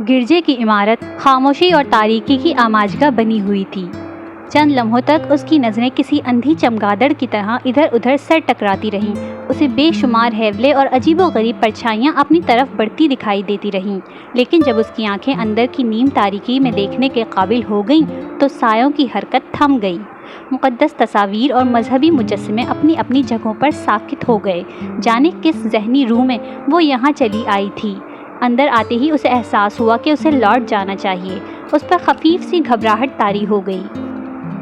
گرجے کی عمارت خاموشی اور تاریکی کی آماجگاہ بنی ہوئی تھی۔ چند لمحوں تک اس کی نظریں کسی اندھی چمگادڑ کی طرح ادھر ادھر سر ٹکراتی رہیں۔ اسے بے شمار ہیولے اور عجیب و غریب پرچھائیاں اپنی طرف بڑھتی دکھائی دیتی رہیں، لیکن جب اس کی آنکھیں اندر کی نیم تاریکی میں دیکھنے کے قابل ہو گئیں تو سایوں کی حرکت تھم گئی۔ مقدس تصاویر اور مذہبی مجسمے اپنی اپنی جگہوں پر ساکت ہو گئے، جانے کس ذہنی روح میں وہ یہاں چلی آئی تھی۔ اندر آتے ہی اسے احساس ہوا کہ اسے لوٹ جانا چاہیے۔ اس پر خفیف سی گھبراہٹ طاری ہو گئی۔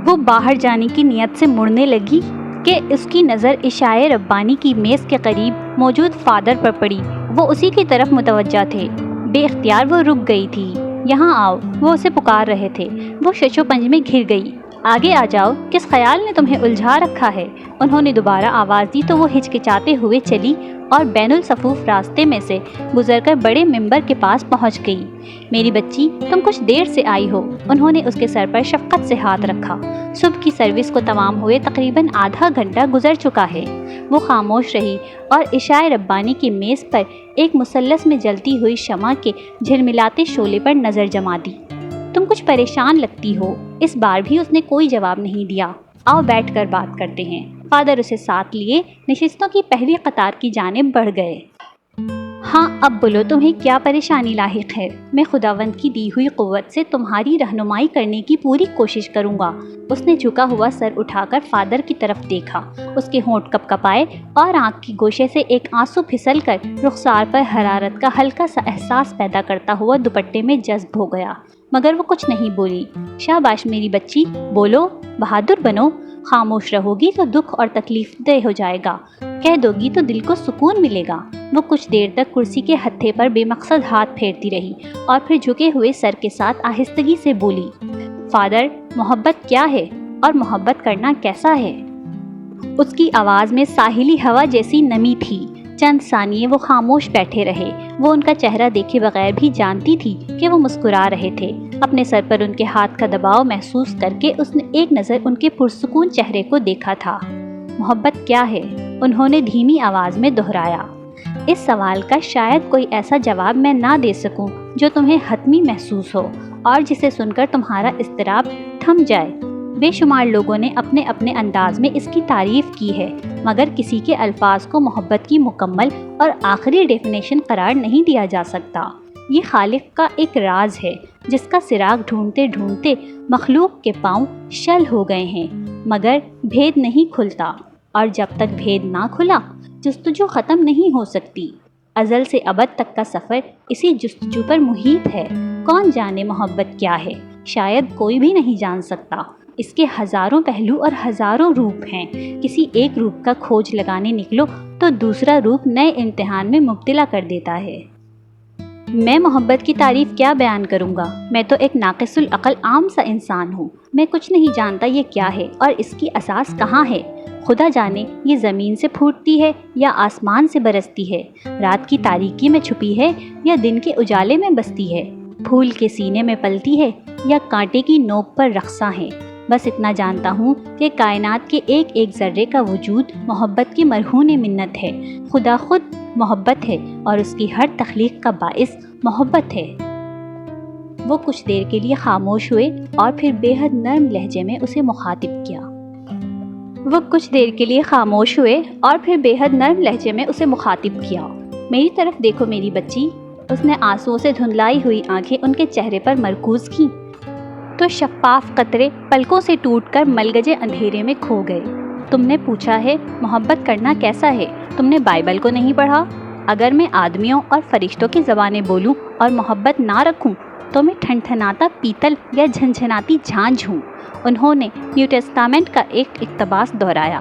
وہ باہر جانے کی نیت سے مڑنے لگی کہ اس کی نظر عشائے ربانی کی میز کے قریب موجود فادر پر پڑی۔ وہ اسی کی طرف متوجہ تھے۔ بے اختیار وہ رک گئی تھی۔ یہاں آؤ، وہ اسے پکار رہے تھے۔ وہ ششو پنج میں گھر گئی۔ آگے آ جاؤ، کس خیال نے تمہیں الجھا رکھا ہے؟ انہوں نے دوبارہ آواز دی تو وہ ہچکچاتے ہوئے چلی اور بین الصفوف راستے میں سے گزر کر بڑے ممبر کے پاس پہنچ گئی۔ میری بچی، تم کچھ دیر سے آئی ہو۔ انہوں نے اس کے سر پر شفقت سے ہاتھ رکھا۔ صبح کی سروس کو تمام ہوئے تقریباً آدھا گھنٹہ گزر چکا ہے۔ وہ خاموش رہی اور عشائے ربانی کی میز پر ایک مثلث میں جلتی ہوئی شمع کے جھلملاتے شعلے پر نظر جما دی۔ تم کچھ پریشان لگتی ہو۔ اس بار بھی اس نے کوئی جواب نہیں دیا۔ آؤ بیٹھ کر بات کرتے ہیں۔ فادر اسے ساتھ لیے نشستوں کی پہلی قطار کی جانب بڑھ گئے۔ ہاں، اب بولو، تمہیں کیا پریشانی لاحق ہے؟ میں خداوند کی دی ہوئی قوت سے تمہاری رہنمائی کرنے کی پوری کوشش کروں گا۔ اس نے جھکا ہوا سر اٹھا کر فادر کی طرف دیکھا۔ اس کے ہونٹ کپکپائے اور آنکھ کی گوشے سے ایک آنسو پھسل کر رخسار پر حرارت کا ہلکا سا احساس پیدا کرتا ہوا دوپٹے میں جذب ہو گیا، مگر وہ کچھ نہیں بولی۔ شاباش میری بچی، بولو، بہادر بنو۔ خاموش رہو گی تو دکھ اور تکلیف دہ ہو جائے گا، کہہ دو گی تو دل کو سکون ملے گا۔ وہ کچھ دیر تک کرسی کے ہتھے پر بے مقصد ہاتھ پھیرتی رہی اور پھر جھکے ہوئے سر کے ساتھ آہستگی سے بولی، فادر، محبت کیا ہے اور محبت کرنا کیسا ہے؟ اس کی آواز میں ساحلی ہوا جیسی نمی تھی۔ چند ثانیے وہ خاموش بیٹھے رہے۔ وہ ان کا چہرہ دیکھے بغیر بھی جانتی تھی کہ وہ مسکرا رہے تھے۔ اپنے سر پر ان کے ہاتھ کا دباؤ محسوس کر کے اس نے ایک نظر ان کے پرسکون چہرے کو دیکھا تھا۔ محبت کیا ہے؟ انہوں نے دھیمی آواز میں دہرایا۔ اس سوال کا شاید کوئی ایسا جواب میں نہ دے سکوں جو تمہیں حتمی محسوس ہو اور جسے سن کر تمہارا اضطراب تھم جائے۔ بے شمار لوگوں نے اپنے اپنے انداز میں اس کی تعریف کی ہے، مگر کسی کے الفاظ کو محبت کی مکمل اور آخری ڈیفینیشن قرار نہیں دیا جا سکتا۔ یہ خالق کا ایک راز ہے جس کا سراغ ڈھونڈتے ڈھونڈتے مخلوق کے پاؤں شل ہو گئے ہیں، مگر بھید نہیں کھلتا، اور جب تک بھید نہ کھلا جستجو ختم نہیں ہو سکتی۔ ازل سے ابد تک کا سفر اسی جستجو پر محیط ہے۔ کون جانے محبت کیا ہے؟ شاید کوئی بھی نہیں جان سکتا۔ اس کے ہزاروں پہلو اور ہزاروں روپ ہیں۔ کسی ایک روپ کا کھوج لگانے نکلو تو دوسرا روپ نئے امتحان میں مبتلا کر دیتا ہے۔ میں محبت کی تعریف کیا بیان کروں گا؟ میں تو ایک ناقص العقل عام سا انسان ہوں۔ میں کچھ نہیں جانتا یہ کیا ہے اور اس کی اساس کہاں ہے۔ خدا جانے یہ زمین سے پھوٹتی ہے یا آسمان سے برستی ہے، رات کی تاریکی میں چھپی ہے یا دن کے اجالے میں بستی ہے، پھول کے سینے میں پلتی ہے یا کانٹے کی نوک پر رقصاں ہے۔ بس اتنا جانتا ہوں کہ کائنات کے ایک ایک ذرے کا وجود محبت کی مرہون منت ہے۔ خدا خود محبت ہے اور اس کی ہر تخلیق کا باعث محبت ہے۔ وہ کچھ دیر کے لیے خاموش ہوئے اور پھر بے حد نرم لہجے میں اسے مخاطب کیا۔ میری طرف دیکھو میری بچی۔ اس نے آنسوؤں سے دھندلائی ہوئی آنکھیں ان کے چہرے پر مرکوز کیں تو شفاف قطرے پلکوں سے ٹوٹ کر ملگجے اندھیرے میں کھو گئے۔ تم نے پوچھا ہے محبت کرنا کیسا ہے؟ تم نے بائبل کو نہیں پڑھا؟ اگر میں آدمیوں اور فرشتوں کی زبانیں بولوں اور محبت نہ رکھوں تو میں ٹھنٹھناتا پیتل یا جھنجھناتی جھانجھ ہوں۔ انہوں نے نیو ٹیسٹامنٹ کا ایک اقتباس دہرایا۔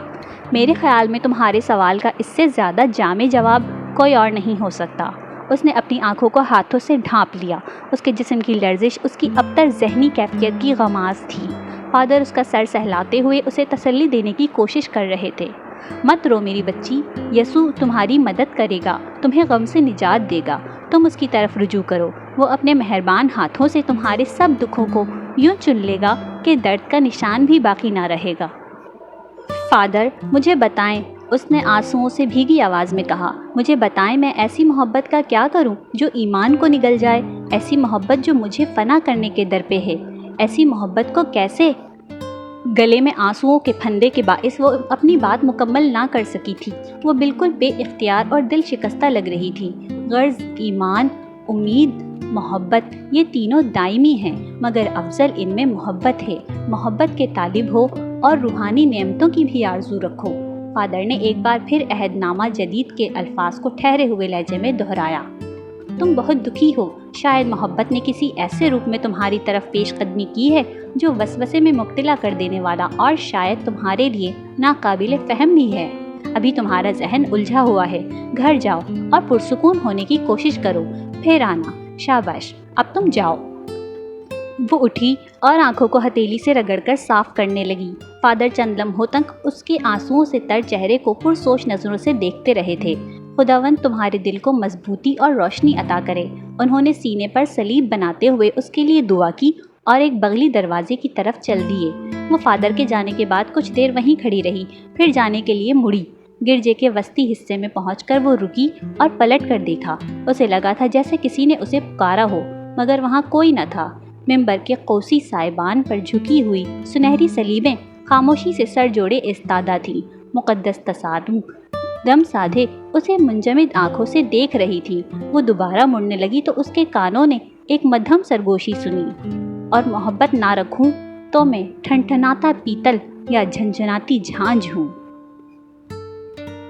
میرے خیال میں تمہارے سوال کا اس سے زیادہ جامع جواب کوئی اور نہیں ہو سکتا۔ اس نے اپنی آنکھوں کو ہاتھوں سے ڈھانپ لیا۔ اس کے جسم کی لرزش اس کی ابتر ذہنی کیفیت کی غماز تھی۔ فادر اس کا سر سہلاتے ہوئے اسے تسلی دینے کی کوشش کر رہے تھے۔ مت رو میری بچی، یسوع تمہاری مدد کرے گا، تمہیں غم سے نجات دے گا۔ تم اس کی طرف رجوع کرو، وہ اپنے مہربان ہاتھوں سے تمہارے سب دکھوں کو یوں چن لے گا کہ درد کا نشان بھی باقی نہ رہے گا۔ فادر، مجھے بتائیں، اس نے آنسوؤں سے بھیگی آواز میں کہا، مجھے بتائیں میں ایسی محبت کا کیا کروں جو ایمان کو نگل جائے، ایسی محبت جو مجھے فنا کرنے کے در پہ ہے، ایسی محبت کو کیسے؟ گلے میں آنسوؤں کے پھندے کے باعث وہ اپنی بات مکمل نہ کر سکی تھی۔ وہ بالکل بے اختیار اور دل شکستہ لگ رہی تھی۔ غرض، ایمان، امید، محبت، یہ تینوں دائمی ہیں، مگر افضل ان میں محبت ہے۔ محبت کے طالب ہو اور روحانی نعمتوں کی بھی آرزو رکھو۔ فادر نے ایک بار پھر عہد نامہ جدید کے الفاظ کو ٹھہرے ہوئے لہجے میں دہرایا۔ تم بہت دکھی ہو، شاید محبت نے کسی ایسے روپ میں تمہاری طرف پیش قدمی کی ہے جو وسوسے میں مبتلا کر دینے والا اور شاید تمہارے لیے ناقابل فہم بھی ہے۔ ابھی تمہارا ذہن الجھا ہوا ہے، گھر جاؤ اور پرسکون ہونے کی کوشش کرو، پھر آنا۔ شاباش، اب تم جاؤ۔ وہ اٹھی اور آنکھوں کو ہتھیلی سے رگڑ کر صاف کرنے لگی۔ فادر چند لمحوں تک اس کے آنسوؤں سے تر چہرے کو پرسوچ نظروں سے دیکھتے رہے تھے۔ خداوند تمہارے دل کو مضبوطی اور روشنی عطا کرے۔ انہوں نے سینے پر صلیب بناتے ہوئے اس کے لیے دعا کی اور ایک بغلی دروازے کی طرف چل دیے۔ وہ فادر کے جانے کے بعد کچھ دیر وہیں کھڑی رہی، پھر جانے کے لیے مڑی۔ گرجے کے وسطی حصے میں پہنچ کر وہ رکی اور پلٹ کر دیکھا۔ اسے لگا تھا جیسے کسی نے اسے پکارا ہو، مگر وہاں کوئی نہ تھا۔ ممبر کے قوسی سائبان پر جھکی ہوئی سنہری صلیبیں خاموشی سے سر جوڑے ایستادہ تھیں۔ مقدس تصادم دم سادھے اسے منجمد آنکھوں سے دیکھ رہی تھی۔ وہ دوبارہ مڑنے لگی تو اس کے کانوں نے ایک مدھم سرگوشی سنی، اور محبت نہ رکھوں تو میں ٹھنٹھناتا پیتل یا جھنجھناتی جھانجھ ہوں۔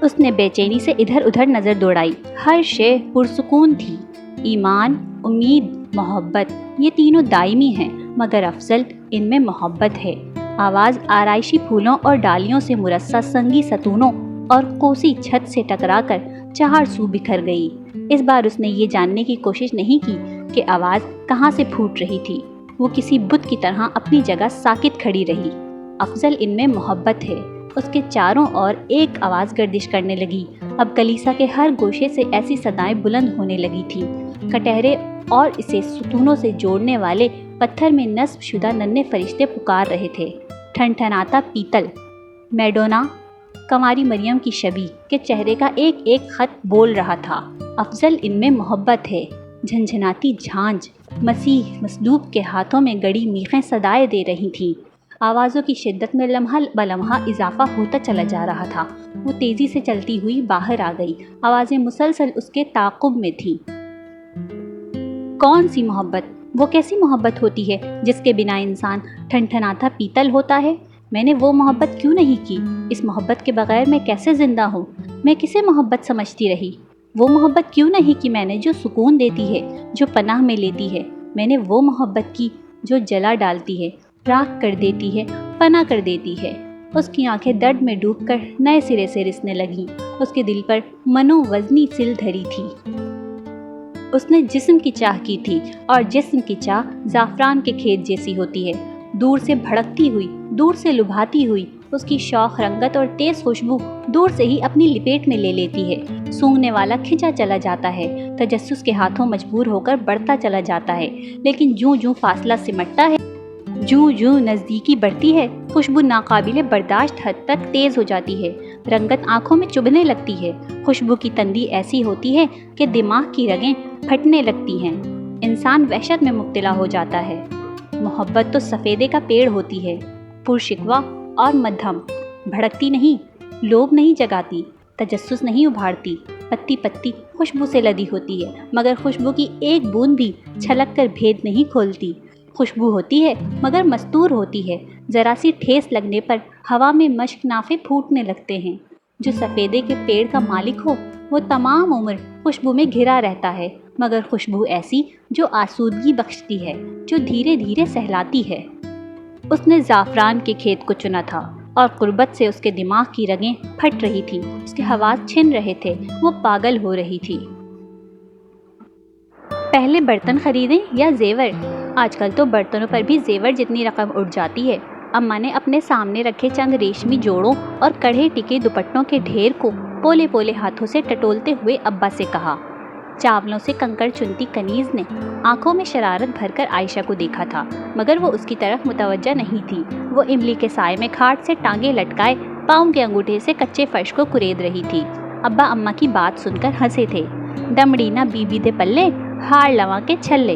اس نے بے چینی سے ادھر ادھر نظر دوڑائی۔ ہر شے پرسکون تھی۔ ایمان، امید، محبت، یہ تینوں دائمی ہیں، مگر افضل ان میں محبت ہے۔ آواز آرائشی پھولوں اور ڈالیوں سے مرصع سنگی ستونوں اور کوسی چھت سے ٹکرا کر چار سو بکھر گئی۔ اس بار اس نے یہ جاننے کی کوشش نہیں کی کہ آواز کہاں سے پھوٹ رہی تھی۔ وہ کسی بت کی طرح اپنی جگہ ساکت کھڑی رہی۔ افضل ان میں محبت ہے۔ اس کے چاروں اور ایک آواز گردش کرنے لگی۔ اب کلیسا کے ہر گوشے سے ایسی صدائیں بلند ہونے لگی تھیں۔ کٹہرے اور اسے ستونوں سے جوڑنے والے پتھر میں نصب شدہ ننھے فرشتے پکار رہے تھے۔ ٹھنٹھناتا پیتل، میڈونا، کنواری مریم کی شبیہ کے چہرے کا ایک ایک خط بول رہا تھا، افضل ان میں محبت ہے۔ جھنجھناتی جھانجھ مسیح مصلوب کے ہاتھوں میں گڑی میخیں صدائیں دے رہی تھیں۔ آوازوں کی شدت میں لمحہ بلمحہ اضافہ ہوتا چلا جا رہا تھا۔ وہ تیزی سے چلتی ہوئی باہر آ گئی۔ آوازیں مسلسل اس کے تعاقب میں تھیں۔ کون سی محبت؟ وہ کیسی محبت ہوتی ہے جس کے بنا انسان ٹھنٹھناتا پیتل ہوتا ہے؟ میں نے وہ محبت کیوں نہیں کی؟ اس محبت کے بغیر میں کیسے زندہ ہوں؟ میں کسے محبت سمجھتی رہی؟ وہ محبت کیوں نہیں کی میں نے جو سکون دیتی ہے، جو پناہ میں لیتی ہے؟ میں نے وہ محبت کی جو جلا ڈالتی ہے، راکھ کر دیتی ہے، فنا کر دیتی ہے۔ اس کی آنکھیں درد میں ڈوب کر نئے سرے سے رسنے لگیں۔ اس کے دل پر منو وزنی سل دھری تھی۔ اس نے جسم کی چاہ کی تھی، اور جسم کی چاہ زعفران کے کھیت جیسی ہوتی ہے، دور سے بھڑکتی ہوئی، دور سے لبھاتی ہوئی۔ اس کی شوخ رنگت اور تیز خوشبو دور سے ہی اپنی لپیٹ میں لے لیتی ہے۔ سونگھنے والا کھنچا چلا جاتا ہے، تجسس کے ہاتھوں مجبور ہو کر بڑھتا چلا جاتا ہے، لیکن جوں جوں فاصلہ سمٹتا ہے، جوں جوں نزدیکی بڑھتی ہے، خوشبو ناقابل برداشت حد تک تیز ہو جاتی ہے، رنگت آنکھوں میں چبھنے لگتی ہے۔ خوشبو کی تندی ایسی ہوتی ہے کہ دماغ کی رگیں پھٹنے لگتی ہیں۔ انسان وحشت میں مبتلا ہو جاتا ہے۔ محبت تو سفیدے کا پیڑ ہوتی ہے، پرشکوہ اور مدھم، بھڑکتی نہیں، لوب نہیں جگاتی، تجسس نہیں ابھارتی، پتی پتی خوشبو سے لدی ہوتی ہے، مگر خوشبو کی ایک بوند بھی چھلک کر بھید نہیں کھولتی۔ خوشبو ہوتی ہے مگر مستور ہوتی ہے، ذرا سی ٹھیس لگنے پر ہوا میں مشک نافے پھوٹنے لگتے ہیں۔ جو سفیدے کے پیڑ کا مالک ہو وہ تمام عمر خوشبو میں گھرا رہتا ہے، مگر خوشبو ایسی جو آسودگی بخشتی ہے، جو دھیرے دھیرے سہلاتی ہے۔ اس نے زعفران کے کھیت کو چنا تھا، اور قربت سے اس کے دماغ کی رگیں پھٹ رہی تھی، اس کے حواس چھن رہے تھے، وہ پاگل ہو رہی تھی۔ پہلے برتن خریدیں یا زیور؟ آج کل تو برتنوں پر بھی زیور جتنی رقم اٹھ جاتی ہے۔ اماں نے اپنے سامنے رکھے چند ریشمی جوڑوں اور کڑھے ٹکے دوپٹوں کے ڈھیر کو پولے پولے ہاتھوں سے ٹٹولتے ہوئے ابا سے کہا۔ چاولوں سے کنکڑ چنتی کنیز نے آنکھوں میں شرارت بھر کر عائشہ کو دیکھا تھا، مگر وہ اس کی طرف متوجہ نہیں تھی۔ وہ املی کے سائے میں کھاٹ سے ٹانگیں لٹکائے پاؤں کے انگوٹھے سے کچے فرش کو کرید رہی تھی۔ ابا اماں کی بات سن کر ہنسے تھے۔ ڈمڑی نہ بی بی دے پلے، ہار لواں کے چھلے،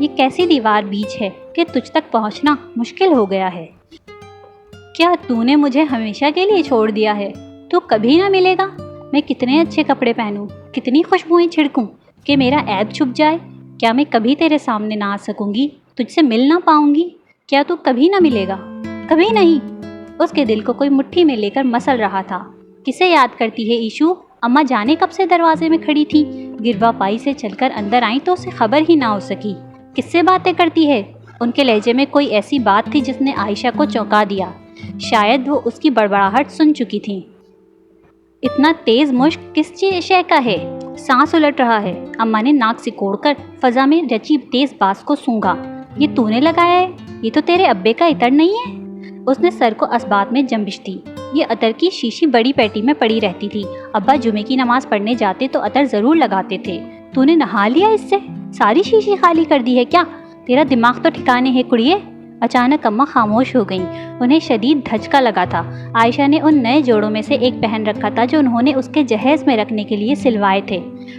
یہ کیسی دیوار بیچ ہے کہ تجھ تک پہنچنا مشکل ہو گیا ہے؟ کیا تو نے مجھے ہمیشہ کے لیے چھوڑ دیا ہے؟ تو کبھی نہ ملے گا۔ میں کتنے اچھے کپڑے پہنوں، کتنی خوشبوئیں چھڑکوں کہ میرا عیب چھپ جائے؟ کیا میں کبھی تیرے سامنے نہ آ سکوں گی، تجھ سے مل نہ پاؤں گی؟ کیا تو کبھی نہ ملے گا؟ کبھی نہیں۔ اس کے دل کو کوئی مٹھی میں لے کر مسل رہا تھا۔ کسے یاد کرتی ہے ایشو؟ اماں جانے کب سے دروازے میں کھڑی تھی، گروا پائی سے چل کر اندر آئیں تو اسے خبر ہی نہ ہو سکی۔ کس سے باتیں کرتی ہے؟ ان کے لہجے میں کوئی ایسی بات تھی جس نے عائشہ کو چونکا دیا۔ شاید وہ اس کی بڑبڑاہٹ سن چکی تھی۔ اتنا تیز مشک کس شے کا ہے؟ سانس الٹ رہا ہے۔ اماں نے ناک سکوڑ کر فضا میں رچی تیز بانس کو سونگا۔ یہ تو نے لگایا ہے؟ یہ تو تیرے ابے کا عطر نہیں ہے؟ اس نے سر کو اسبات میں جنبش دی۔ یہ عطر کی شیشی بڑی پیٹی میں پڑی رہتی تھی۔ ابا جمعے کی نماز پڑھنے جاتے تو عطر ضرور لگاتے تھے۔ تو نے نہا لیا اس سے؟ ساری شیشی خالی کر دی ہے کیا؟ تیرا دماغ تو ٹھکانے ہے کڑیے۔ اچانک اماں خاموش ہو گئیں۔ انہیں شدید دھچکا لگا تھا۔ عائشہ نے ان نئے جوڑوں میں سے ایک پہن رکھا تھا جو انہوں نے اس کے جہیز میں رکھنے کے لیے سلوائے تھے۔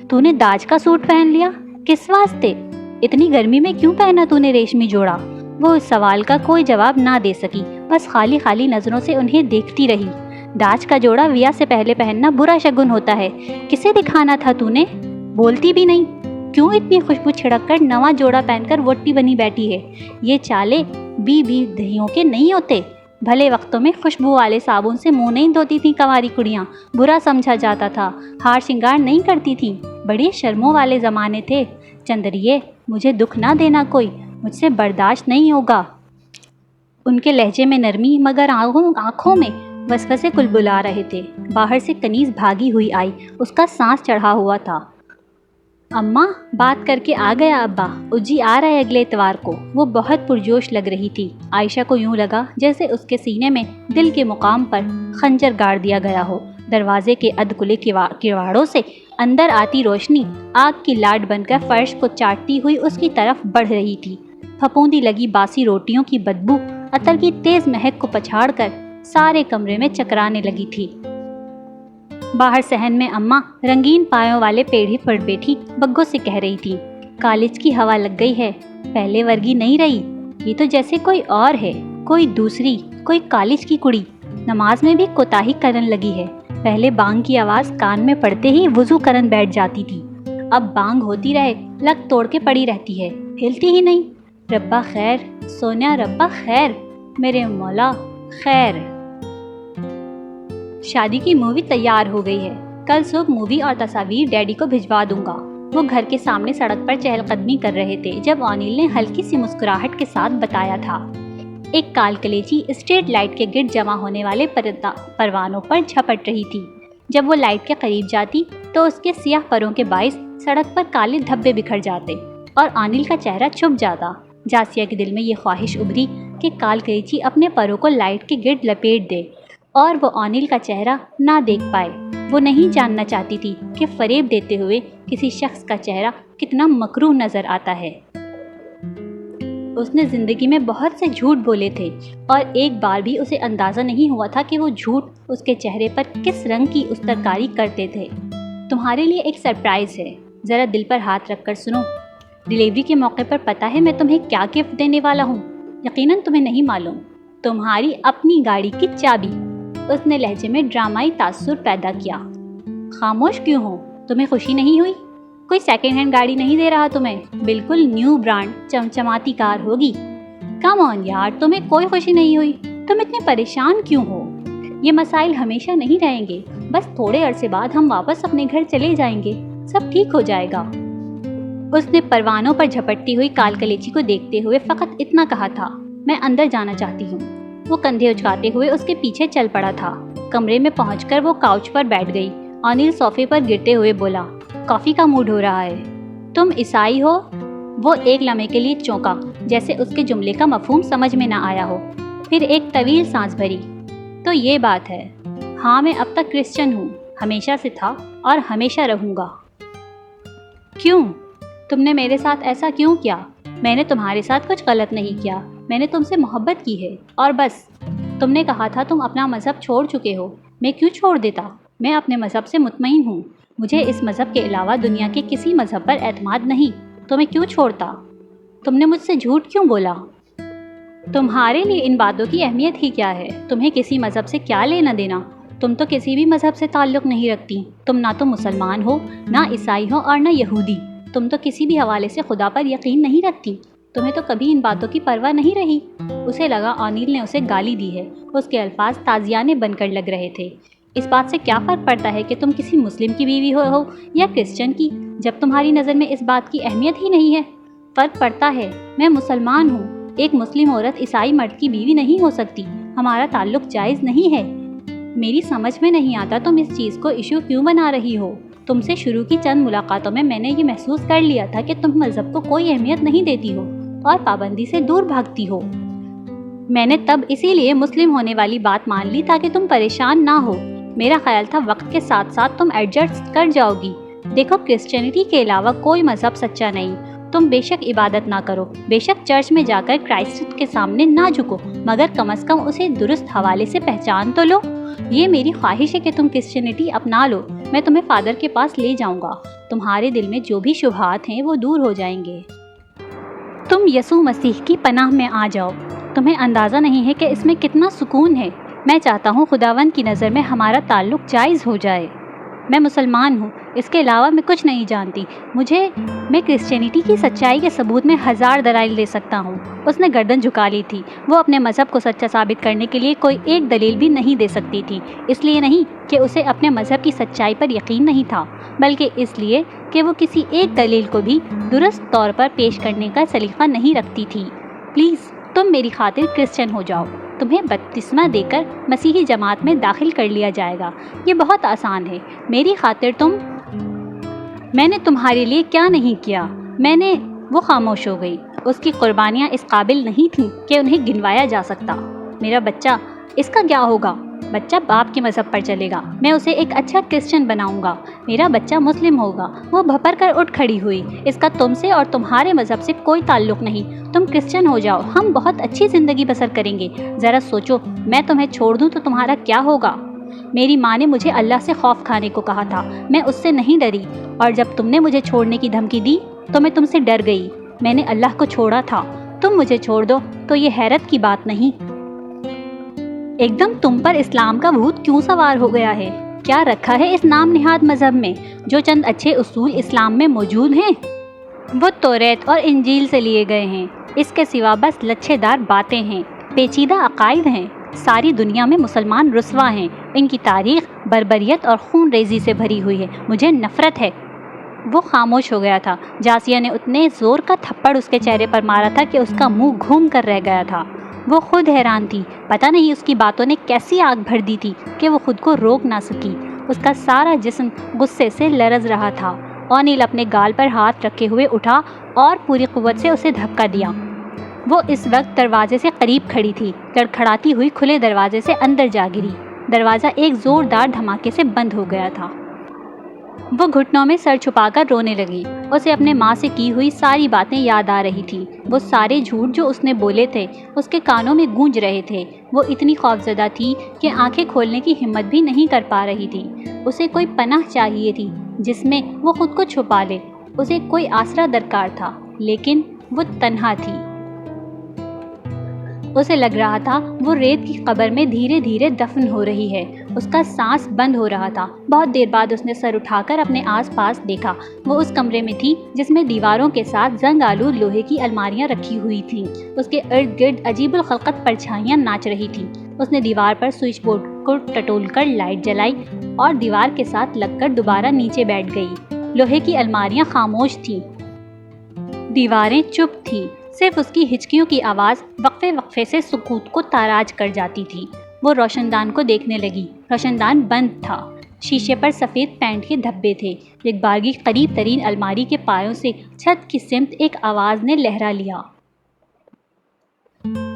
تو نے داج کا سوٹ پہن لیا؟ کس واسطے؟ اتنی گرمی میں کیوں پہنا تو نے ریشمی جوڑا؟ وہ اس سوال کا کوئی جواب نہ دے سکی، بس خالی خالی نظروں سے انہیں دیکھتی رہی۔ داج کا جوڑا ویا سے پہلے پہننا برا شگن ہوتا ہے۔ کسے دکھانا تھا تو نے؟ بولتی بھی نہیں۔ کیوں اتنی خوشبو چھڑک کر نواں جوڑا پہن کر وٹی بنی بیٹھی ہے؟ یہ چالے بی دہیوں کے نہیں ہوتے۔ بھلے وقتوں میں خوشبو والے صابن سے منہ نہیں دھوتی تھیں کنواری کڑیاں، برا سمجھا جاتا تھا۔ ہار شنگار نہیں کرتی تھیں، بڑے شرموں والے زمانے تھے۔ چندریے، مجھے دکھ نہ دینا کوئی، مجھ سے برداشت نہیں ہوگا۔ ان کے لہجے میں نرمی مگر آنکھوں میں وسوسے کلبلا رہے تھے۔ باہر سے کنیز بھاگی ہوئی آئی، اس کا سانس چڑھا ہوا تھا۔ اماں، بات کر کے آ گیا ابا، اجی آ رہا ہے اگلے اتوار کو۔ وہ بہت پرجوش لگ رہی تھی۔ عائشہ کو یوں لگا جیسے اس کے سینے میں دل کے مقام پر خنجر گاڑ دیا گیا ہو۔ دروازے کے ادھ کھلے کواڑوں سے اندر آتی روشنی آگ کی لاٹ بن کر فرش کو چاٹتی ہوئی اس کی طرف بڑھ رہی تھی۔ پھپوندی لگی باسی روٹیوں کی بدبو عطر کی تیز مہک کو پچھاڑ کر سارے کمرے میں چکرانے لگی تھی۔ باہر صحن میں اماں رنگین پایوں والے پیڑھے پر بیٹھی بگوں سے کہہ رہی تھی، کالج کی ہوا لگ گئی ہے، پہلے ورگی نہیں رہی۔ یہ تو جیسے کوئی اور ہے، کوئی دوسری، کوئی کالج کی کڑی۔ نماز میں بھی کوتاہی کرن لگی ہے۔ پہلے بانگ کی آواز کان میں پڑتے ہی وضو کرن بیٹھ جاتی تھی، اب بانگ ہوتی رہے لگ توڑ کے پڑی رہتی ہے، ہلتی ہی نہیں۔ ربا خیر سونیا، ربا خیر، میرے مولا خیر۔ شادی کی مووی تیار ہو گئی ہے، کل صبح مووی اور تصاویر ڈیڈی کو بھجوا دوں گا۔ وہ گھر کے سامنے سڑک پر چہل قدمی کر رہے تھے جب انیل نے ہلکی سی مسکراہٹ کے ساتھ بتایا تھا۔ ایک کال کلیچی اسٹریٹ لائٹ کے گرد جمع ہونے والے پروانوں پر جھپٹ رہی تھی۔ جب وہ لائٹ کے قریب جاتی تو اس کے سیاہ پروں کے باعث سڑک پر کالے دھبے بکھر جاتے اور انیل کا چہرہ چھپ جاتا۔ جاسیہ کے دل میں یہ خواہش ابھری کہ کال کلیچی اپنے پروں کو لائٹ کے گرد لپیٹ دے اور وہ انیل کا چہرہ نہ دیکھ پائے۔ وہ نہیں جاننا چاہتی تھی کہ فریب دیتے ہوئے کسی شخص کا چہرہ کتنا مکروہ نظر آتا ہے۔ اس نے زندگی میں بہت سے جھوٹ بولے تھے اور ایک بار بھی اسے اندازہ نہیں ہوا تھا کہ وہ جھوٹ اس کے چہرے پر کس رنگ کی استرکاری کرتے تھے۔ تمہارے لیے ایک سرپرائز ہے، ذرا دل پر ہاتھ رکھ کر سنو۔ ڈیلیوری کے موقع پر پتہ ہے میں تمہیں کیا گفٹ دینے والا ہوں؟ یقیناً تمہیں نہیں معلوم۔ تمہاری اپنی گاڑی کی چابی۔ اس نے لہجے میں ڈرامائی تاثر پیدا کیا۔ خاموش کیوں ہو؟ تمہیں خوشی نہیں ہوئی؟ کوئی سیکنڈ ہینڈ گاڑی نہیں دے رہا تمہیں، بالکل نیو برانڈ چمچماتی کار ہوگی۔ کم آن یار، تمہیں کوئی خوشی نہیں ہوئی؟ تم اتنے پریشان کیوں ہو؟ یہ مسائل ہمیشہ نہیں رہیں گے، بس تھوڑے عرصے بعد ہم واپس اپنے گھر چلے جائیں گے، سب ٹھیک ہو جائے گا۔ اس نے پروانوں پر جھپٹتی ہوئی کال کلیچی کو دیکھتے ہوئے فقط اتنا کہا تھا، میں اندر جانا چاہتی ہوں۔ وہ کندھے اچکاتے ہوئے اس کے پیچھے چل پڑا تھا۔ کمرے میں پہنچ کر وہ کاؤچ پر بیٹھ گئی۔ انیل صوفے پر گرتے ہوئے بولا، کافی کا موڈ ہو رہا ہے۔ تم عیسائی ہو؟ وہ ایک لمحے کے لیے چونکا، جیسے اس کے جملے کا مفہوم سمجھ میں نہ آیا ہو، پھر ایک طویل سانس بھری۔ تو یہ بات ہے، ہاں میں اب تک کرسچن ہوں، ہمیشہ سے تھا اور ہمیشہ رہوں گا۔ کیوں؟ تم نے میرے ساتھ ایسا کیوں کیا؟ میں نے تمہارے ساتھ کچھ غلط نہیں کیا، میں نے تم سے محبت کی ہے اور بس۔ تم نے کہا تھا تم اپنا مذہب چھوڑ چکے ہو، میں کیوں چھوڑ دیتا؟ میں اپنے مذہب سے مطمئن ہوں، مجھے اس مذہب کے علاوہ دنیا کے کسی مذہب پر اعتماد نہیں، تو میں کیوں چھوڑتا؟ تم نے مجھ سے جھوٹ کیوں بولا؟ تمہارے لیے ان باتوں کی اہمیت ہی کیا ہے؟ تمہیں کسی مذہب سے کیا لینا دینا؟ تم تو کسی بھی مذہب سے تعلق نہیں رکھتی. تم نہ تو مسلمان ہو، نہ عیسائی ہو اور نہ یہودی. تم تو کسی بھی حوالے سے خدا پر یقین نہیں رکھتی. تمہیں تو کبھی ان باتوں کی پرواہ نہیں رہی. اسے لگا اونیل نے اسے گالی دی ہے. اس کے الفاظ تازیانے بن کر لگ رہے تھے. اس بات سے کیا فرق پڑتا ہے کہ تم کسی مسلم کی بیوی ہو یا کرسچن کی، جب تمہاری نظر میں اس بات کی اہمیت ہی نہیں ہے؟ فرق پڑتا ہے. میں مسلمان ہوں. ایک مسلم عورت عیسائی مرد کی بیوی نہیں ہو سکتی. ہمارا تعلق جائز نہیں ہے. میری سمجھ میں نہیں آتا تم اس چیز کو ایشو کیوں بنا رہی ہو. تم سے شروع کی چند ملاقاتوں میں نے یہ محسوس کر لیا تھا کہ تم مذہب کو کوئی اہمیت نہیں دیتی ہو اور پابندی سے دور بھاگتی ہو. میں نے تب اسی لیے مسلم ہونے والی بات مان لی تاکہ تم پریشان نہ ہو. میرا خیال تھا وقت کے ساتھ ساتھ تم ایڈجسٹ کر جاؤ گی. دیکھو، کرسچینٹی کے علاوہ کوئی مذہب سچا نہیں. تم بے شک عبادت نہ کرو، بے شک چرچ میں جا کر کرائسٹ کے سامنے نہ جھکو، مگر کم از کم اسے درست حوالے سے پہچان تو لو. یہ میری خواہش ہے کہ تم کرسچینٹی اپنا لو. میں تمہیں فادر کے پاس لے جاؤں گا. تمہارے دل میں جو بھی شبہات ہیں وہ دور ہو جائیں گے. تم یسوع مسیح کی پناہ میں آ جاؤ. تمہیں اندازہ نہیں ہے کہ اس میں کتنا سکون ہے. میں چاہتا ہوں خداوند کی نظر میں ہمارا تعلق جائز ہو جائے. میں مسلمان ہوں، اس کے علاوہ میں کچھ نہیں جانتی. میں کرسچینٹی کی سچائی کے ثبوت میں 1000 دلائل دے سکتا ہوں. اس نے گردن جھکا لی تھی. وہ اپنے مذہب کو سچا ثابت کرنے کے لیے کوئی ایک دلیل بھی نہیں دے سکتی تھی. اس لیے نہیں کہ اسے اپنے مذہب کی سچائی پر یقین نہیں تھا، بلکہ اس لیے کہ وہ کسی ایک دلیل کو بھی درست طور پر پیش کرنے کا سلیقہ نہیں رکھتی تھی. پلیز تم میری خاطر کرسچن ہو جاؤ. تمہیں بپتسمہ دے کر مسیحی جماعت میں داخل کر لیا جائے گا. یہ بہت آسان ہے. میری خاطر میں نے تمہارے لیے کیا نہیں کیا. وہ خاموش ہو گئی. اس کی قربانیاں اس قابل نہیں تھیں کہ انہیں گنوایا جا سکتا. میرا بچہ، اس کا کیا ہوگا؟ بچہ باپ کے مذہب پر چلے گا. میں اسے ایک اچھا کرسچن بناؤں گا. میرا بچہ مسلم ہوگا. وہ بھپر کر اٹھ کھڑی ہوئی. اس کا تم سے اور تمہارے مذہب سے کوئی تعلق نہیں. تم کرسچن ہو جاؤ. ہم بہت اچھی زندگی بسر کریں گے. ذرا سوچو، میں تمہیں چھوڑ دوں تو تمہارا کیا ہوگا؟ میری ماں نے مجھے اللہ سے خوف کھانے کو کہا تھا. میں اس سے نہیں ڈری، اور جب تم نے مجھے چھوڑنے کی دھمکی دی تو میں تم سے ڈر گئی. میں نے اللہ کو چھوڑا تھا. تم مجھے چھوڑ دو تو یہ حیرت کی بات نہیں. ایک دم تم پر اسلام کا بھوت کیوں سوار ہو گیا ہے؟ کیا رکھا ہے اس نام نہاد مذہب میں؟ جو چند اچھے اصول اسلام میں موجود ہیں وہ توریت اور انجیل سے لیے گئے ہیں. اس کے سوا بس لچھے دار باتیں ہیں، پیچیدہ عقائد ہیں. ساری دنیا میں مسلمان رسوا ہیں. ان کی تاریخ بربریت اور خون ریزی سے بھری ہوئی ہے. مجھے نفرت ہے. وہ خاموش ہو گیا تھا. جاسیہ نے اتنے زور کا تھپڑ اس کے چہرے پر مارا تھا کہ اس کا منہ گھوم کر رہ گیا تھا. وہ خود حیران تھی. پتہ نہیں اس کی باتوں نے کیسی آگ بھر دی تھی کہ وہ خود کو روک نہ سکی. اس کا سارا جسم غصے سے لرز رہا تھا. اونیل اپنے گال پر ہاتھ رکھے ہوئے اٹھا اور پوری قوت سے اسے دھکا دیا. وہ اس وقت دروازے سے قریب کھڑی تھی. کڑکڑاتی ہوئی کھلے دروازے سے اندر جا گری. دروازہ ایک زوردار دھماکے سے بند ہو گیا تھا. وہ گھٹنوں میں سر چھپا کر رونے لگی. اسے اپنے ماں سے کی ہوئی ساری باتیں یاد آ رہی تھیں. وہ سارے جھوٹ جو اس نے بولے تھے اس کے کانوں میں گونج رہے تھے. وہ اتنی خوفزدہ تھی کہ آنکھیں کھولنے کی ہمت بھی نہیں کر پا رہی تھی. اسے کوئی پناہ چاہیے تھی جس میں وہ خود کو چھپا لے. اسے کوئی آسرا درکار تھا، لیکن وہ تنہا تھی. اسے لگ رہا تھا وہ ریت کی قبر میں دھیرے دھیرے دفن ہو رہی ہے. اس کا سانس بند ہو رہا تھا. بہت دیر بعد اس نے سر اٹھا کر اپنے آس پاس دیکھا. وہ اس کمرے میں تھی جس میں دیواروں کے ساتھ زنگ آلود لوہے کی الماریاں رکھی ہوئی تھیں. اس کے ارد گرد عجیب الخلقت پرچھائیاں ناچ رہی تھیں. اس نے دیوار پر سوئچ بورڈ کو ٹٹول کر لائٹ جلائی اور دیوار کے ساتھ لگ کر دوبارہ نیچے بیٹھ گئی. لوہے کی الماریاں خاموش تھیں. دیواریں چپ تھیں. صرف اس کی ہچکیوں کی آواز وقفے وقفے سے سکوت کو تاراج کر جاتی تھی. وہ روشن دان کو دیکھنے لگی. روشن دان بند تھا. شیشے پر سفید پینٹ کے دھبے تھے. ایک بارگی قریب ترین الماری کے پایوں سے چھت کی سمت ایک آواز نے لہرا لیا.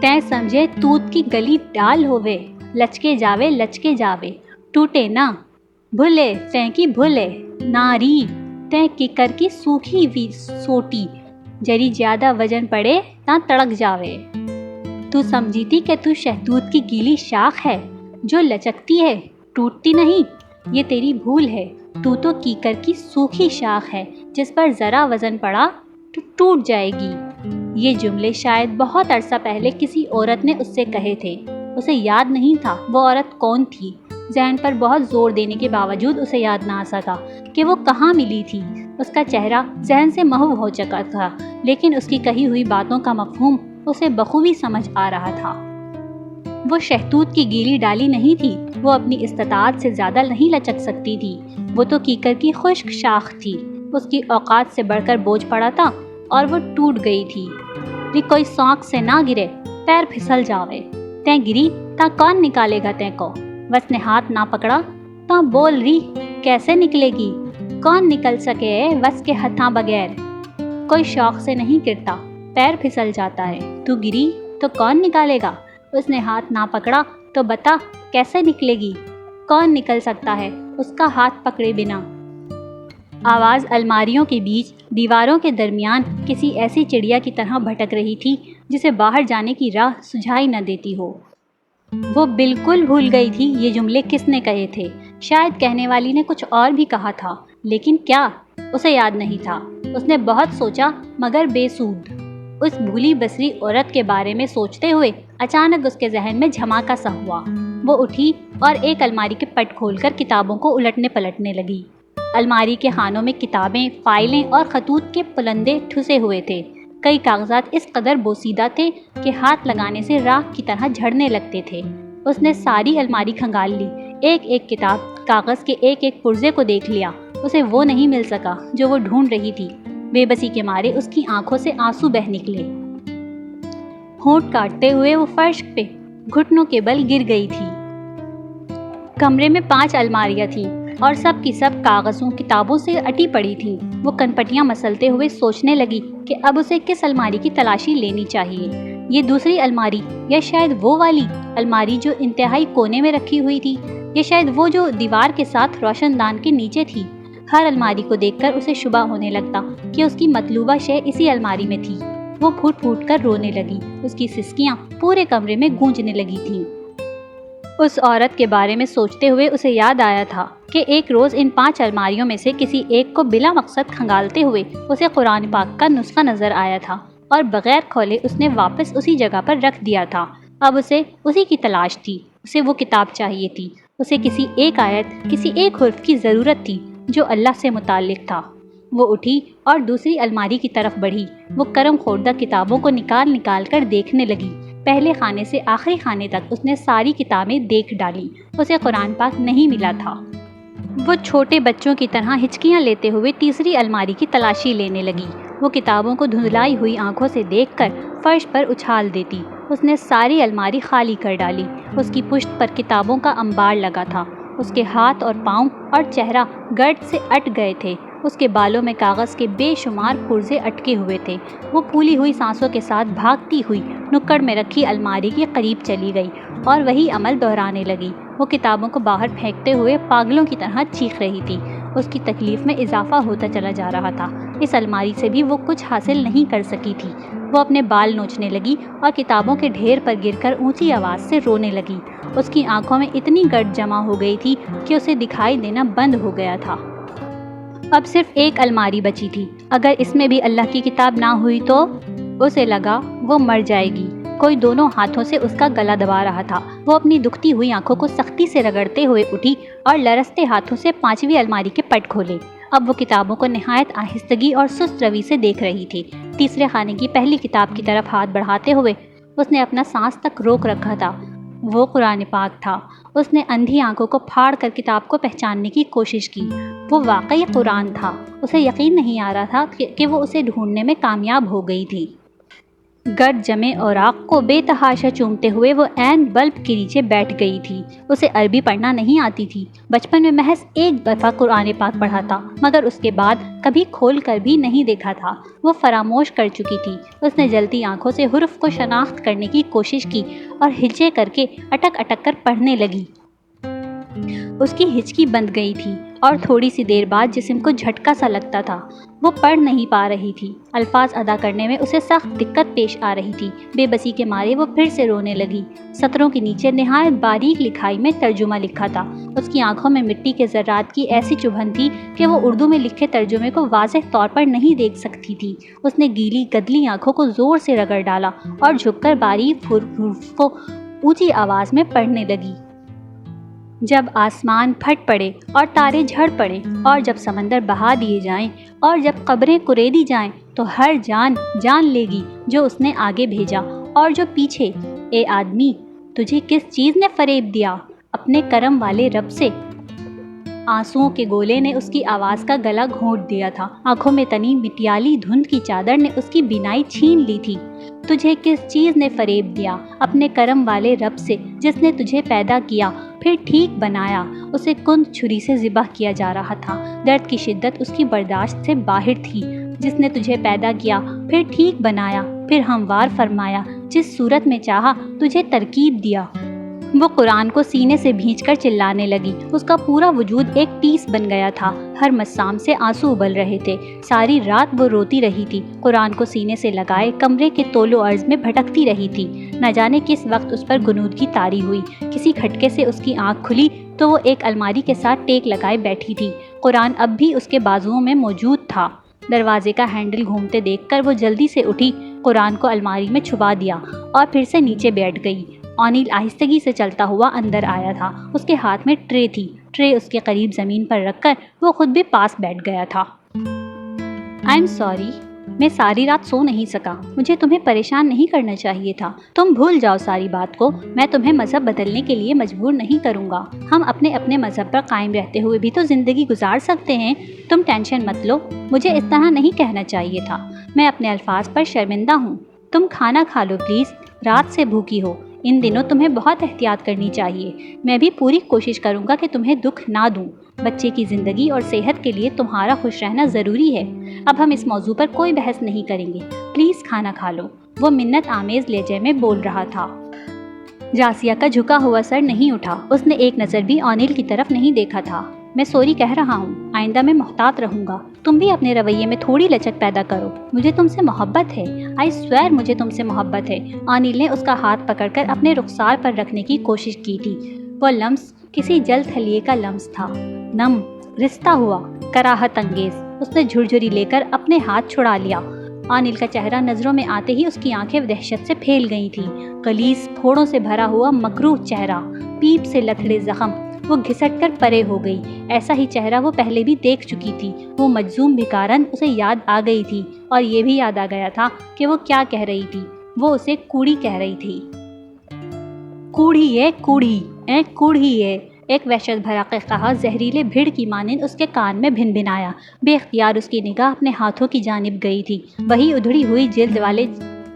تے سمجھے توت کی گلی ڈال ہوئے، لچکے جاوے ٹوٹے نہ بھلے تے کی بھلے ناری تے ککر کی سوکھی وی سوٹی جری زیادہ وزن پڑے تا تڑک جاوے. تو سمجھی تھی کہ تو شہتوت کی گیلی شاخ ہے جو لچکتی ہے ٹوٹتی نہیں. یہ تیری بھول ہے. تو کیکر کی سوکھی شاخ ہے جس پر ذرا وزن پڑا تو ٹوٹ جائے گی. یہ جملے شاید بہت عرصہ پہلے کسی عورت نے اس سے کہے تھے۔ اسے یاد نہیں تھا وہ عورت کون تھی۔ ذہن پر بہت زور دینے کے باوجود اسے یاد نہ آ سکا کہ وہ کہاں ملی تھی۔ اس کا چہرہ ذہن سے محو ہو چکا تھا، لیکن اس کی کہی ہوئی باتوں کا مفہوم اسے بخوبی سمجھ آ رہا تھا۔ وہ شہتوت کی گیلی ڈالی نہیں تھی، وہ اپنی استطاعت سے زیادہ نہیں لچک سکتی تھی۔ وہ تو کیکر کی خشک شاخ تھی، اس کی اوقات سے بڑھ کر بوجھ پڑا تھا اور وہ ٹوٹ گئی تھی۔ ری کوئی سانک سے نہ گرے، پیر پھسل جاوے۔ تیں گری تا کون نکالے گا تیں کو؟ وس نے ہاتھ نہ پکڑا تا بول ری کیسے نکلے گی؟ کون نکل سکے وس کے ہتھاں بغیر؟ کوئی شوق سے نہیں گرتا، پیر پھسل جاتا ہے۔ تو گری تو کون نکالے گا؟ اس نے ہاتھ نہ پکڑا تو بتا کیسے نکلے گی؟ کون نکل سکتا ہے اس کا ہاتھ پکڑے بنا؟ آواز الماریوں کے بیچ، دیواروں کے درمیان کسی ایسی چڑیا کی طرح بھٹک رہی تھی جسے باہر جانے کی راہ سجھائی نہ دیتی ہو۔ وہ بالکل بھول گئی تھی یہ جملے کس نے کہے تھے۔ شاید کہنے والی نے کچھ اور بھی کہا تھا، لیکن کیا؟ اسے یاد نہیں تھا۔ اس نے بہت سوچا مگر بے سود۔ اس بھولی بسری عورت کے بارے میں سوچتے ہوئے اچانک اس کے ذہن میں جھماکا سا ہوا۔ وہ اٹھی اور ایک الماری کے پٹ کھول کر کتابوں کو الٹنے پلٹنے لگی۔ الماری کے خانوں میں کتابیں، فائلیں اور خطوط کے پلندے ٹھسے ہوئے تھے۔ کئی کاغذات اس قدر بوسیدہ تھے کہ ہاتھ لگانے سے راکھ کی طرح جھڑنے لگتے تھے۔ اس نے ساری الماری کھنگال لی، ایک ایک کتاب، کاغذ کے ایک ایک پرزے کو دیکھ لیا۔ اسے وہ نہیں مل سکا جو وہ ڈھونڈ رہی تھی۔ بے بسی کے مارے اس کی آنکھوں سے آنسو بہہ نکلے۔ ہونٹ کاٹتے ہوئے وہ فرش پہ گھٹنوں کے بل گر گئی تھی۔ کمرے میں 5 الماریاں تھیں اور سب کی سب کاغذوں، کتابوں سے اٹی پڑی تھیں۔ وہ کنپٹیاں مسلتے ہوئے سوچنے لگی کہ اب اسے کس الماری کی تلاشی لینی چاہیے۔ یہ دوسری الماری، یا شاید وہ والی الماری جو انتہائی کونے میں رکھی ہوئی تھی، یا شاید وہ جو دیوار کے ساتھ روشن دان کے نیچے تھی۔ ہر الماری کو دیکھ کر اسے شبہ ہونے لگتا کہ اس کی مطلوبہ شے اسی الماری میں تھی۔ وہ پھوٹ پھوٹ کر رونے لگی، اس کی سسکیاں پورے کمرے میں گونجنے لگی تھیں۔ اس عورت کے بارے میں سوچتے ہوئے اسے یاد آیا تھا کہ ایک روز ان 5 الماریوں میں سے کسی ایک کو بلا مقصد کھنگالتے ہوئے اسے قرآن پاک کا نسخہ نظر آیا تھا اور بغیر کھولے اس نے واپس اسی جگہ پر رکھ دیا تھا۔ اب اسے اسی کی تلاش تھی، اسے وہ کتاب چاہیے تھی، اسے کسی ایک آیت، کسی ایک حرف کی ضرورت تھی جو اللہ سے متعلق تھا۔ وہ اٹھی اور دوسری الماری کی طرف بڑھی۔ وہ کرم خوردہ کتابوں کو نکال نکال کر دیکھنے لگی۔ پہلے خانے سے آخری خانے تک اس نے ساری کتابیں دیکھ ڈالی، اسے قرآن پاک نہیں ملا تھا۔ وہ چھوٹے بچوں کی طرح ہچکیاں لیتے ہوئے تیسری الماری کی تلاشی لینے لگی۔ وہ کتابوں کو دھندلائی ہوئی آنکھوں سے دیکھ کر فرش پر اچھال دیتی۔ اس نے ساری الماری خالی کر ڈالی۔ اس کی پشت پر کتابوں کا انبار لگا تھا۔ اس کے ہاتھ اور پاؤں اور چہرہ گرد سے اٹ گئے تھے۔ اس کے بالوں میں کاغذ کے بے شمار پرزے اٹکے ہوئے تھے۔ وہ پھولی ہوئی سانسوں کے ساتھ بھاگتی ہوئی نکڑ میں رکھی الماری کے قریب چلی گئی اور وہی عمل دہرانے لگی۔ وہ کتابوں کو باہر پھینکتے ہوئے پاگلوں کی طرح چیخ رہی تھی۔ اس کی تکلیف میں اضافہ ہوتا چلا جا رہا تھا۔ اس الماری سے بھی وہ کچھ حاصل نہیں کر سکی تھی۔ وہ اپنے بال نوچنے لگی اور کتابوں کے ڈھیر پر گر کر اونچی آواز سے رونے لگی۔ اس کی آنکھوں میں اتنی گرد جمع ہو گئی تھی کہ اسے دکھائی دینا بند ہو گیا تھا۔ اب صرف ایک الماری بچی تھی۔ اگر اس میں بھی اللہ کی کتاب نہ ہوئی تو اسے لگا وہ مر جائے گی۔ کوئی دونوں ہاتھوں سے اس کا گلا دبا رہا تھا۔ وہ اپنی دکھتی ہوئی آنکھوں کو سختی سے رگڑتے ہوئے اٹھی اور لرزتے ہاتھوں سے 5ویں الماری کے پٹ کھولے۔ اب وہ کتابوں کو نہایت آہستگی اور سست روی سے دیکھ رہی تھی۔ تیسرے خانے کی پہلی کتاب کی طرف ہاتھ بڑھاتے ہوئے اس نے اپنا سانس تک روک رکھا تھا۔ وہ قرآن پاک تھا۔ اس نے اندھی آنکھوں کو پھاڑ کر کتاب کو پہچاننے کی کوشش کی۔ وہ واقعی قرآن تھا۔ اسے یقین نہیں آ رہا تھا کہ وہ اسے ڈھونڈنے میں کامیاب ہو گئی تھی۔ گرد جمے اوراق کو بے تحاشا چومتے ہوئے وہ عین بلب کے نیچے بیٹھ گئی تھی۔ اسے عربی پڑھنا نہیں آتی تھی۔ بچپن میں محض ایک دفعہ قرآن پاک پڑھا تھا، مگر اس کے بعد کبھی کھول کر بھی نہیں دیکھا تھا۔ وہ فراموش کر چکی تھی۔ اس نے جلتی آنکھوں سے حرف کو شناخت کرنے کی کوشش کی اور ہجے کر کے اٹک اٹک کر پڑھنے لگی۔ اس کی ہچکی بند گئی تھی اور تھوڑی سی دیر بعد جسم کو جھٹکا سا لگتا تھا۔ وہ پڑھ نہیں پا رہی تھی، الفاظ ادا کرنے میں اسے سخت دقت پیش آ رہی تھی۔ بے بسی کے مارے وہ پھر سے رونے لگی۔ سطروں کے نیچے نہایت باریک لکھائی میں ترجمہ لکھا تھا۔ اس کی آنکھوں میں مٹی کے ذرات کی ایسی چبھن تھی کہ وہ اردو میں لکھے ترجمے کو واضح طور پر نہیں دیکھ سکتی تھی۔ اس نے گیلی گدلی آنکھوں کو زور سے رگڑ ڈالا اور جھک کر باریک حروف کو اونچی آواز میں پڑھنے لگی۔ جب آسمان پھٹ پڑے اور تارے جھڑ پڑے، اور جب سمندر بہا دیے جائیں، اور جب قبریں کریدی جائیں، تو ہر جان جان لے گی جو اس نے آگے بھیجا اور جو پیچھے۔ اے آدمی، تجھے کس چیز نے فریب دیا؟ اپنے کرم والے رب سے۔ آنسوؤں کے گولے نے اس کی آواز کا گلا گھونٹ دیا تھا۔ آنکھوں میں تنی مٹیالی دھند کی چادر نے اس کی بینائی چھین لی تھی۔ تجھے کس چیز نے فریب دیا؟ اپنے کرم والے رب سے، جس نے تجھے پیدا کیا پھر ٹھیک بنایا۔ اسے کند چھری سے ذبح کیا جا رہا تھا۔ درد کی شدت اس کی برداشت سے باہر تھی۔ جس نے تجھے پیدا کیا پھر ٹھیک بنایا، پھر ہموار فرمایا، جس صورت میں چاہا تجھے ترکیب دیا۔ وہ قرآن کو سینے سے بھینچ کر چلانے لگی۔ اس کا پورا وجود ایک ٹیس بن گیا تھا۔ ہر مسام سے آنسو ابل رہے تھے۔ ساری رات وہ روتی رہی تھی، قرآن کو سینے سے لگائے کمرے کے طول و عرض میں بھٹکتی رہی تھی۔ نہ جانے کس وقت اس پر غنودگی طاری ہوئی۔ کسی کھٹکے سے اس کی آنکھ کھلی تو وہ ایک الماری کے ساتھ ٹیک لگائے بیٹھی تھی۔ قرآن اب بھی اس کے بازوؤں میں موجود تھا۔ دروازے کا ہینڈل گھومتے دیکھ کر وہ جلدی سے اٹھی، قرآن کو الماری میں چھپا دیا اور پھر سے نیچے بیٹھ گئی۔ اونیل آہستگی سے چلتا ہوا اندر آیا تھا۔ اس کے ہاتھ میں ٹرے تھی۔ ٹرے اس کے قریب زمین پر رکھ کر وہ خود بھی پاس بیٹھ گیا تھا۔ آئی ایم سوری، میں ساری رات سو نہیں سکا۔ مجھے تمہیں پریشان نہیں کرنا چاہیے تھا۔ تم بھول جاؤ ساری بات کو۔ میں تمہیں مذہب بدلنے کے لیے مجبور نہیں کروں گا۔ ہم اپنے اپنے مذہب پر قائم رہتے ہوئے بھی تو زندگی گزار سکتے ہیں۔ تم ٹینشن مت لو۔ مجھے اس طرح نہیں کہنا چاہیے تھا۔ میں اپنے الفاظ پر شرمندہ ہوں۔ تم کھانا کھا لو پلیز، رات سے بھوکی ہو۔ ان دنوں تمہیں بہت احتیاط کرنی چاہیے۔ میں بھی پوری کوشش کروں گا کہ تمہیں دکھ نہ دوں۔ بچے کی زندگی اور صحت کے لیے تمہارا خوش رہنا ضروری ہے۔ اب ہم اس موضوع پر کوئی بحث نہیں کریں گے۔ پلیز کھانا کھا لو۔ وہ منت آمیز لہجے میں بول رہا تھا۔ جاسیہ کا جھکا ہوا سر نہیں اٹھا۔ اس نے ایک نظر بھی اونیل کی طرف نہیں دیکھا تھا۔ میں سوری کہہ رہا ہوں، آئندہ میں محتاط رہوں گا۔ تم بھی اپنے رویے میں تھوڑی لچک پیدا کرو۔ مجھے تم سے محبت ہے، آئی سویر مجھے تم سے محبت ہے۔ اونیل نے اس کا ہاتھ پکڑ کر اپنے رخسار پر رکھنے کی کوشش کی تھی۔ وہ لمس کسی جل تھلیے کا لمس تھا، نم، رستا ہوا، کراہت انگیز۔ اس نے جھرجھری لے کر اپنے ہاتھ چھڑا لیا۔ اونیل کا چہرہ نظروں میں آتے ہی اس کی آنکھیں دہشت سے پھیل گئی تھیں۔ غلیظ پھوڑوں سے بھرا ہوا مکروہ چہرہ، پیپ سے لتھڑے زخم۔ وہ گھسٹ کر پرے ہو گئی۔ ایسا ہی چہرہ وہ پہلے بھی دیکھ چکی تھی۔ وہ مجذوم بھکارن اسے یاد آ گئی تھی، اور یہ بھی یاد آ گیا تھا کہ وہ کیا کہہ رہی تھی۔ وہ اسے کوڑی کہہ رہی تھی۔ کوڑھی ہے، کوڑھی، کوڑھی ہے۔ ایک وحشت بھرا قہقہا زہریلے بھیڑ کی مانند اس کے کان میں بھن بھنایا۔ بے اختیار اس کی نگاہ اپنے ہاتھوں کی جانب گئی تھی۔ وہی ادھڑی ہوئی جلد والے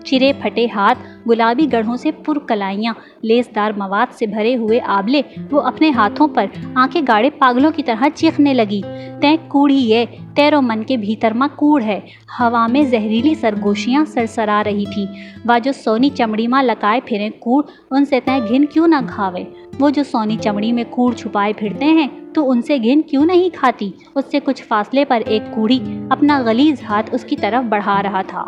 چرے پھٹے ہاتھ، گلابی گڑھوں سے پرکلائیاں، لیسدار مواد سے بھرے ہوئے آبلے۔ وہ اپنے ہاتھوں پر آنکھیں گاڑے پاگلوں کی طرح چیخنے لگی۔ تے کوڑھی ہے، تیرو من کے بھیتر ماں کوڑ ہے۔ ہوا میں زہریلی سرگوشیاں سرسرا رہی تھیں۔ وہ جو سونی چمڑی ماں لکائے پھریں کوڑ، ان سے تے گھن کیوں نہ کھاوے؟ وہ جو سونی چمڑی میں کوڑ چھپائے پھرتے ہیں، تو ان سے گھن کیوں نہیں کھاتی؟ اس سے کچھ فاصلے پر ایک کوڑھی اپنا غلیظ ہاتھ اس کی طرف بڑھا رہا تھا۔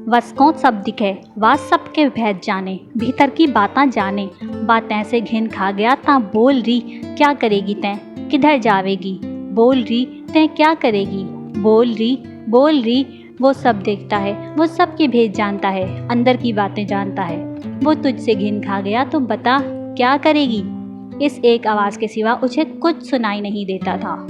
وسکوں سب دکھے، واس سب کے بھید جانے، بھیتر کی باتاں جانے۔ باتیں سے گھن کھا گیا تاں بول ری، کیا کرے گی تیں؟ کدھر جاوے گی؟ بول ری، تیں کیا کرے گی؟ بول ری، بول ری۔ وہ سب دیکھتا ہے، وہ سب کے بھید جانتا ہے، اندر کی باتیں جانتا ہے۔ وہ تجھ سے گھن کھا گیا تو بتا کیا کرے گی؟ اس ایک آواز کے سوا اسے کچھ سنائی نہیں دیتا تھا۔